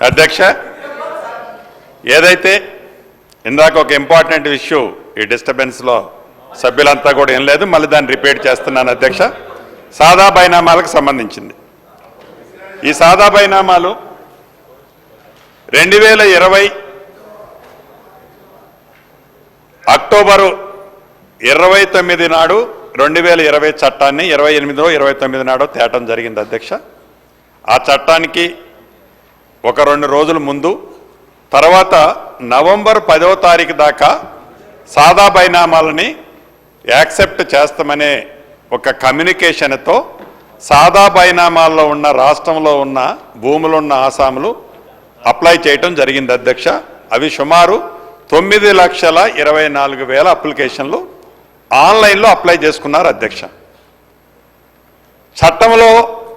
అధ్యక్ష, ఏదైతే ఇందాక ఒక ఇంపార్టెంట్ ఇష్యూ ఈ డిస్టర్బెన్స్లో సభ్యులంతా కూడా ఏం లేదు, మళ్ళీ దాన్ని రిపీట్ చేస్తున్నాను అధ్యక్ష. సాదా బైనామాలకు సంబంధించింది. ఈ సాదా బైనామాలు 2020 అక్టోబరు 29 నాడు 2020 చట్టాన్ని 28 29 నాడు తేటం జరిగింది అధ్యక్ష. ఆ చట్టానికి ఒక 2 రోజుల ముందు, తర్వాత నవంబర్ 10వ తారీఖు దాకా సాదా బైనామాలని యాక్సెప్ట్ చేస్తామనే ఒక కమ్యూనికేషన్తో సాదా బైనామాల్లో ఉన్న రాష్ట్రంలో ఉన్న భూములున్న ఆసాములు అప్లై చేయటం జరిగింది అధ్యక్ష. అవి సుమారు 9,24,000 అప్లికేషన్లు ఆన్లైన్లో అప్లై చేసుకున్నారు అధ్యక్ష. చట్టంలో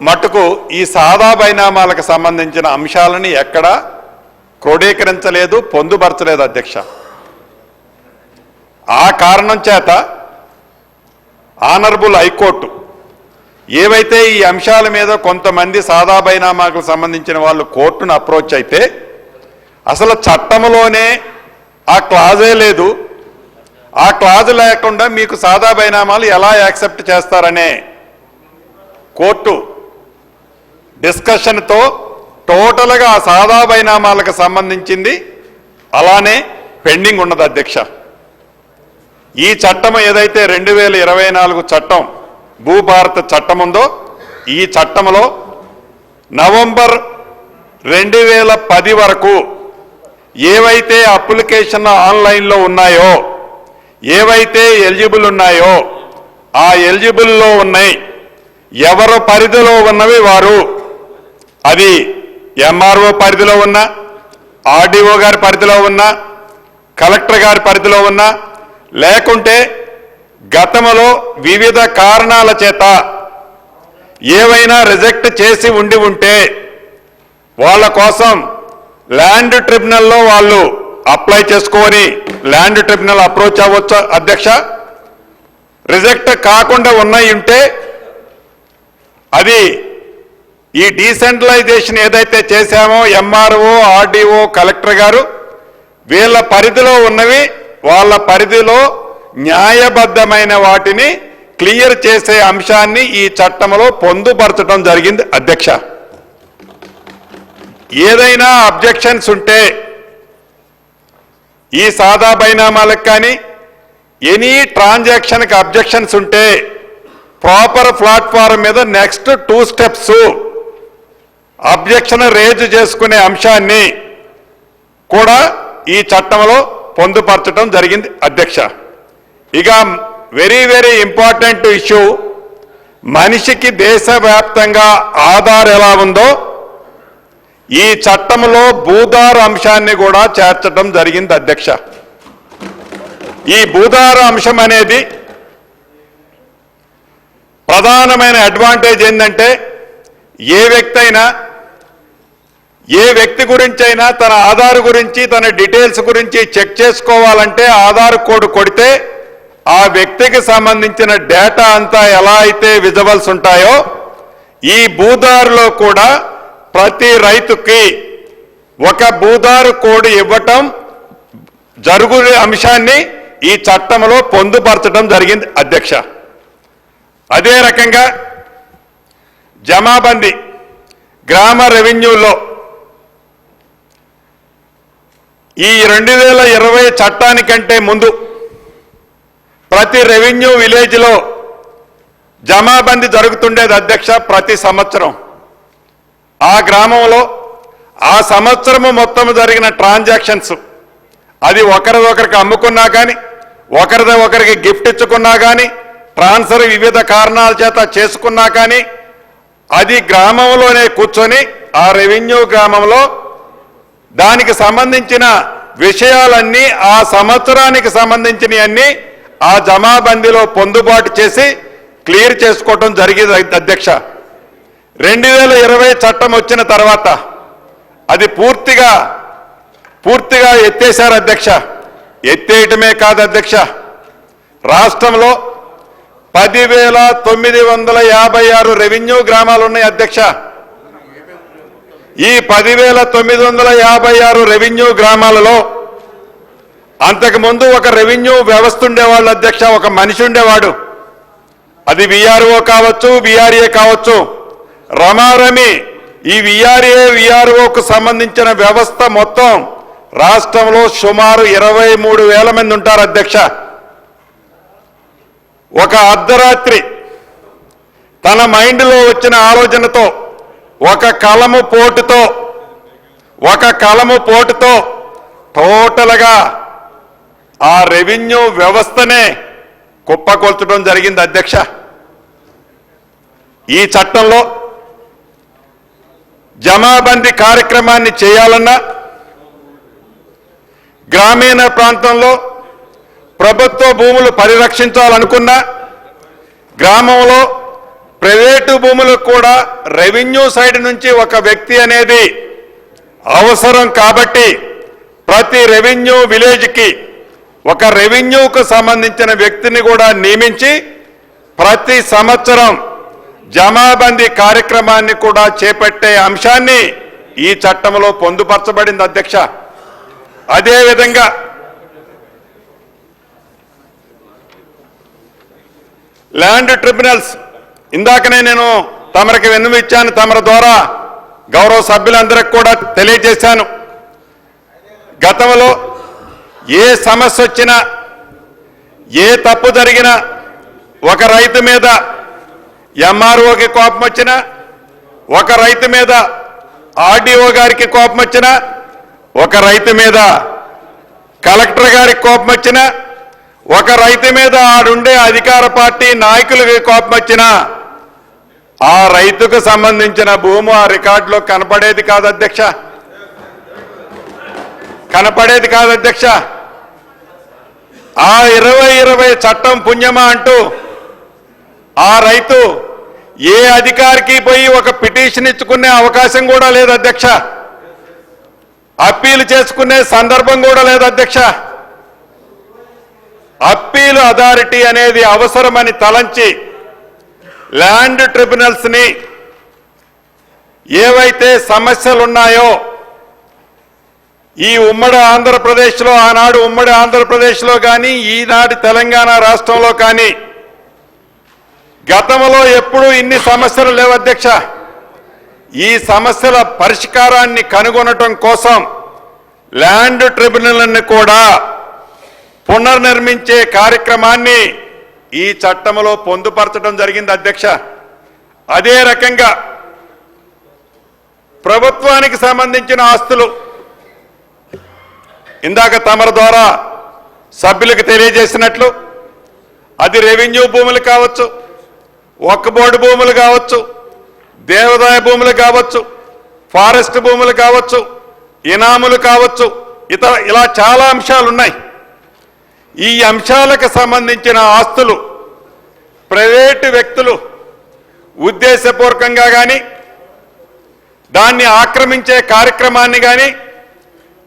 మట్టుకు ఈ సాదా బైనామాలకు సంబంధించిన అంశాలని ఎక్కడా క్రోడీకరించలేదు, పొందుపరచలేదు అధ్యక్ష. ఆ కారణం చేత ఆనరబుల్ హైకోర్టు ఏవైతే ఈ అంశాల మీద కొంతమంది సాదా బైనామాకు సంబంధించిన వాళ్ళు కోర్టును అప్రోచ్ అయితే అసలు చట్టంలోనే ఆ క్లాజే లేదు, ఆ క్లాజ్ లేకుండా మీకు సాదా బైనామాలు ఎలా యాక్సెప్ట్ చేస్తారనే కోర్టు డిస్కషన్తో టోటల్గా ఆ సాదా బైనామాలకు సంబంధించింది అలానే పెండింగ్ ఉన్నది అధ్యక్ష. ఈ చట్టం ఏదైతే 2024 చట్టం భూభారత చట్టం ఉందో, ఈ చట్టంలో నవంబర్ 2010 వరకు ఏవైతే అప్లికేషన్ ఆన్లైన్లో ఉన్నాయో, ఏవైతే ఎలిజిబుల్ ఉన్నాయో ఆ ఎలిజిబుల్లో ఉన్నాయి, ఎవరు పరిధిలో ఉన్నవి వారు, అది ఎంఆర్ఓ పరిధిలో ఉన్న, ఆర్డీఓ గారి పరిధిలో ఉన్న, కలెక్టర్ గారి పరిధిలో ఉన్న, లేకుంటే గతంలో వివిధ కారణాల చేత ఏవైనా రిజెక్ట్ చేసి ఉంటే వాళ్ళ కోసం ల్యాండ్ ట్రిబ్యునల్లో వాళ్ళు అప్లై చేసుకొని ల్యాండ్ ట్రిబ్యునల్ అప్రోచ్ అవ్వచ్చు అధ్యక్ష. రిజెక్ట్ కాకుండా ఉన్నాయి ఉంటే అది ఈ డీసెంట్రలైజేషన్ ఏదైతే చేశామో ఎంఆర్ఓ, ఆర్డీఓ, కలెక్టర్ గారు వీళ్ళ పరిధిలో ఉన్నవి వాళ్ళ పరిధిలో న్యాయబద్ధమైన వాటిని క్లియర్ చేసే అంశాన్ని ఈ చట్టంలో పొందుపరచడం జరిగింది అధ్యక్ష. ఏదైనా అబ్జెక్షన్స్ ఉంటే ఈ సాదా బైనామాలకు కానీ ఎనీ ట్రాన్సాక్షన్కి అబ్జెక్షన్స్ ఉంటే ప్రాపర్ ప్లాట్ఫారం మీద నెక్స్ట్ 2 స్టెప్స్ అబ్జెక్షన్ రేజ్ చేసుకునే అంశాన్ని కూడా ఈ చట్టంలో పొందుపరచడం జరిగింది అధ్యక్ష. ఇక వెరీ వెరీ ఇంపార్టెంట్ ఇష్యూ, మనిషికి దేశవ్యాప్తంగా ఆధార్ ఎలా ఉందో ఈ చట్టంలో భూధార అంశాన్ని కూడా చేర్చడం జరిగింది అధ్యక్ష. ఈ భూధార అంశం అనేది ప్రధానమైన అడ్వాంటేజ్ ఏంటంటే ఏ వ్యక్తి గురించి అయినా తన ఆధార్ గురించి తన డీటెయిల్స్ గురించి చెక్ చేసుకోవాలంటే ఆధార్ కోడ్ కొడితే ఆ వ్యక్తికి సంబంధించిన డేటా అంతా ఎలా అయితే విజువల్స్ ఉంటాయో ఈ భూధారులో కూడా ప్రతి రైతుకి ఒక భూధారు కోడ్ ఇవ్వటం జరుగునే అంశాన్ని ఈ చట్టంలో పొందుపరచడం జరిగింది అధ్యక్ష. అదే రకంగా జమాబందీ గ్రామ రెవెన్యూలో ఈ 2020 చట్టానికంటే ముందు ప్రతి రెవెన్యూ విలేజ్లో జమాబందీ జరుగుతుండేది అధ్యక్ష. ప్రతి సంవత్సరం ఆ గ్రామంలో ఆ సంవత్సరము మొత్తం జరిగిన ట్రాన్సాక్షన్స్, అది ఒకరికి అమ్ముకున్నా కానీ, ఒకరికి గిఫ్ట్ ఇచ్చుకున్నా కానీ, ట్రాన్స్ఫర్ వివిధ కారణాల చేత చేసుకున్నా కానీ, అది గ్రామంలోనే కూర్చొని ఆ రెవెన్యూ గ్రామంలో దానికి సంబంధించిన విషయాలన్నీ ఆ సంవత్సరానికి సంబంధించినవన్నీ ఆ జమాబందీలో పొందుబాటు చేసి క్లియర్ చేసుకోవటం జరిగింది అధ్యక్ష. 2020 చట్టం వచ్చిన తర్వాత అది పూర్తిగా ఎత్తేశారు అధ్యక్ష. ఎత్తేయటమే కాదు అధ్యక్ష, రాష్ట్రంలో 10,956 రెవెన్యూ గ్రామాలు ఉన్నాయి అధ్యక్ష. ఈ 10,956 రెవెన్యూ గ్రామాలలో అంతకుముందు ఒక రెవెన్యూ వ్యవస్థ ఉండేవాళ్ళు అధ్యక్ష, ఒక మనిషి ఉండేవాడు. అది విఆర్ఓ కావచ్చు, విఆర్ఏ కావచ్చు. రమారమి ఈ విఆర్ఓకు సంబంధించిన వ్యవస్థ మొత్తం రాష్ట్రంలో సుమారు 23,000 మంది ఉంటారు అధ్యక్ష. ఒక అర్ధరాత్రి తన మైండ్లో వచ్చిన ఆలోచనతో ఒక కలము పోటుతో టోటల్గా ఆ రెవెన్యూ వ్యవస్థనే కుప్పకొల్చడం జరిగింది అధ్యక్ష. ఈ చట్టంలో జమాబందీ కార్యక్రమాన్ని చేయాలన్నా, గ్రామీణ ప్రాంతంలో ప్రభుత్వ భూములు పరిరక్షించాలనుకున్నా, గ్రామంలో ప్రైవేటు భూములకు కూడా రెవెన్యూ సైడ్ నుంచి ఒక వ్యక్తి అనేది అవసరం. కాబట్టి ప్రతి రెవెన్యూ విలేజ్కి ఒక రెవెన్యూకు సంబంధించిన వ్యక్తిని కూడా నియమించి ప్రతి సంవత్సరం జమాబందీ కార్యక్రమాన్ని కూడా చేపట్టే అంశాన్ని ఈ చట్టంలో పొందుపరచబడింది అధ్యక్ష. అదేవిధంగా ల్యాండ్ ట్రిబ్యునల్స్ ఇందాకనే నేను తమరికి విన్నవించాను, తమరి ద్వారా గౌరవ సభ్యులందరికీ కూడా తెలియజేశాను. గతంలో ఏ సమస్య వచ్చినా, ఏ తప్పు జరిగినా, ఒక రైతు మీద ఎంఆర్ఓకి కోపం వచ్చినా, ఒక రైతు మీద ఆర్డీఓ గారికి కోపం వచ్చినా, ఒక రైతు మీద కలెక్టర్ గారికి కోపం వచ్చినా, ఒక రైతు మీద ఆడుండే అధికార పార్టీ నాయకులకి కోపం వచ్చినా ఆ రైతుకు సంబంధించిన భూమి ఆ రికార్డులో కనపడేది కాదు అధ్యక్ష. ఆ 2020 చట్టం పుణ్యమా అంటూ ఆ రైతు ఏ అధికారికి పోయి ఒక పిటిషన్ ఇచ్చుకునే అవకాశం కూడా లేదు అధ్యక్ష. అప్పీలు చేసుకునే సందర్భం కూడా లేదు అధ్యక్ష. అప్పీలు అథారిటీ అనేది అవసరమని తలంచి ల్యాండ్ ట్రిబ్యునల్స్ ని ఏవైతే సమస్యలున్నాయో ఈ ఉమ్మడి ఆంధ్రప్రదేశ్లో, ఆనాడు ఉమ్మడి ఆంధ్రప్రదేశ్లో కానీ ఈనాటి తెలంగాణ రాష్ట్రంలో కానీ గతంలో ఎప్పుడూ ఇన్ని సమస్యలు లేవు అధ్యక్ష. ఈ సమస్యల పరిష్కారాన్ని కనుగొనటం కోసం ల్యాండ్ ట్రిబ్యునల్ని కూడా పునర్నిర్మించే కార్యక్రమాన్ని ఈ చట్టంలో పొందుపరచడం జరిగింది అధ్యక్ష. అదే రకంగా ప్రభుత్వానికి సంబంధించిన ఆస్తులు ఇందాక తమరి ద్వారా సభ్యులకు తెలియజేసినట్లు అది రెవెన్యూ భూములు కావచ్చు, వక్ఫ్ బోర్డు భూములు కావచ్చు, దేవాదాయ భూములు కావచ్చు, ఫారెస్ట్ భూములు కావచ్చు, ఇనాములు కావచ్చు, ఇలా చాలా అంశాలు ఉన్నాయి. ఈ అంశాలకు సంబంధించిన ఆస్తులు ప్రైవేటు వ్యక్తులు ఉద్దేశపూర్వకంగా కానీ దాన్ని ఆక్రమించే కార్యక్రమాన్ని కానీ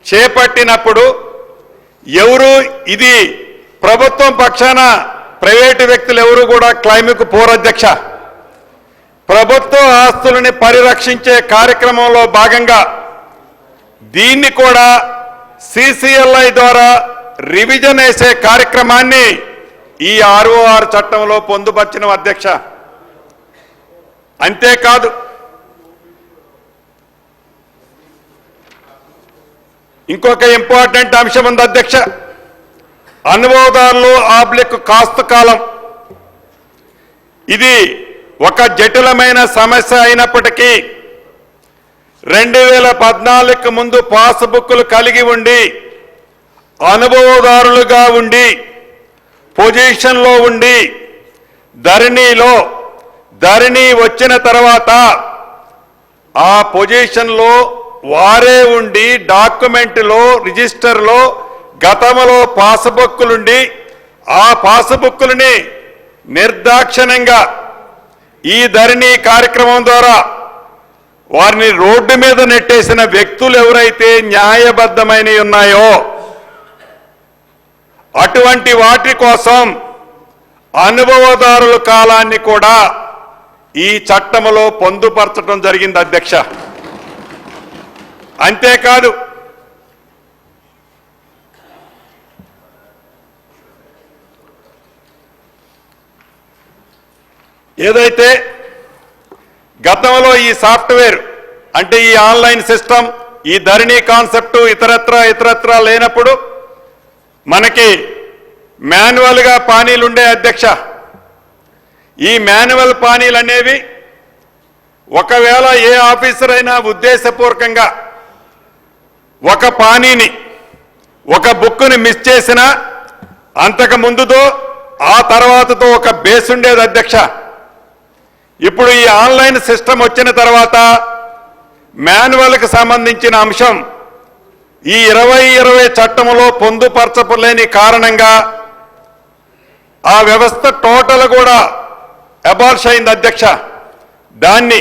చేపట్టినప్పుడు ఎవరు ఇది ప్రభుత్వం పక్షాన ప్రైవేటు వ్యక్తులు ఎవరు కూడా క్లైమ్కు పోరు అధ్యక్ష. ప్రభుత్వ ఆస్తులని పరిరక్షించే కార్యక్రమంలో భాగంగా దీన్ని కూడా సిసిఎల్ఐ ద్వారా రివిజన్ వేసే కార్యక్రమాన్ని ఈ ROR చట్టంలో పొందుపరిచిన అధ్యక్ష. అంతేకాదు ఇంకొక ఇంపార్టెంట్ అంశం ఉంది అధ్యక్ష. అనుభవదారులు కాస్తు కాలం ఇది ఒక జటిలమైన సమస్య అయినప్పటికీ 2014కు ముందు పాస్బుక్లు కలిగి ఉండి అనుభవదారులుగా ఉండి పొజిషన్లో ఉండి ధరణి వచ్చిన తర్వాత ఆ పొజిషన్లో వారే ఉండి డాక్యుమెంట్లో రిజిస్టర్లో గతంలో పాస్బుక్లుండి ఆ పాస్బుక్లని నిర్దాక్షిణ్యంగా ఈ ధరణి కార్యక్రమం ద్వారా వారిని రోడ్డు మీద నెట్టేసిన వ్యక్తులు ఎవరైతే న్యాయబద్ధమైనవి ఉన్నాయో అటువంటి వాటి కోసం అనుభవదారుల కాలాన్ని కూడా ఈ చట్టంలో పొందుపరచడం జరిగింది అధ్యక్ష. అంతేకాదు ఏదైతే గతంలో ఈ సాఫ్ట్వేర్ అంటే ఈ ఆన్లైన్ సిస్టమ్ ఈ ధరణి కాన్సెప్ట్ ఇతరత్ర లేనప్పుడు మనకి మాన్యువల్గా పానీలుండే అధ్యక్ష. ఈ మాన్యువల్ పానీలు అనేవి ఒకవేళ ఏ ఆఫీసర్ అయినా ఉద్దేశపూర్వకంగా ఒక పానీని ఒక బుక్ని మిస్ చేసినా అంతకు ముందుతో ఆ తర్వాతతో ఒక బేస్ ఉండేది అధ్యక్ష. ఇప్పుడు ఈ ఆన్లైన్ సిస్టమ్ వచ్చిన తర్వాత మాన్యువల్కి సంబంధించిన అంశం ఈ 2020 చట్టంలో పొందుపరచలేని కారణంగా ఆ వ్యవస్థ టోటల్ కూడా అబాలిష్ అయింది అధ్యక్ష. దాన్ని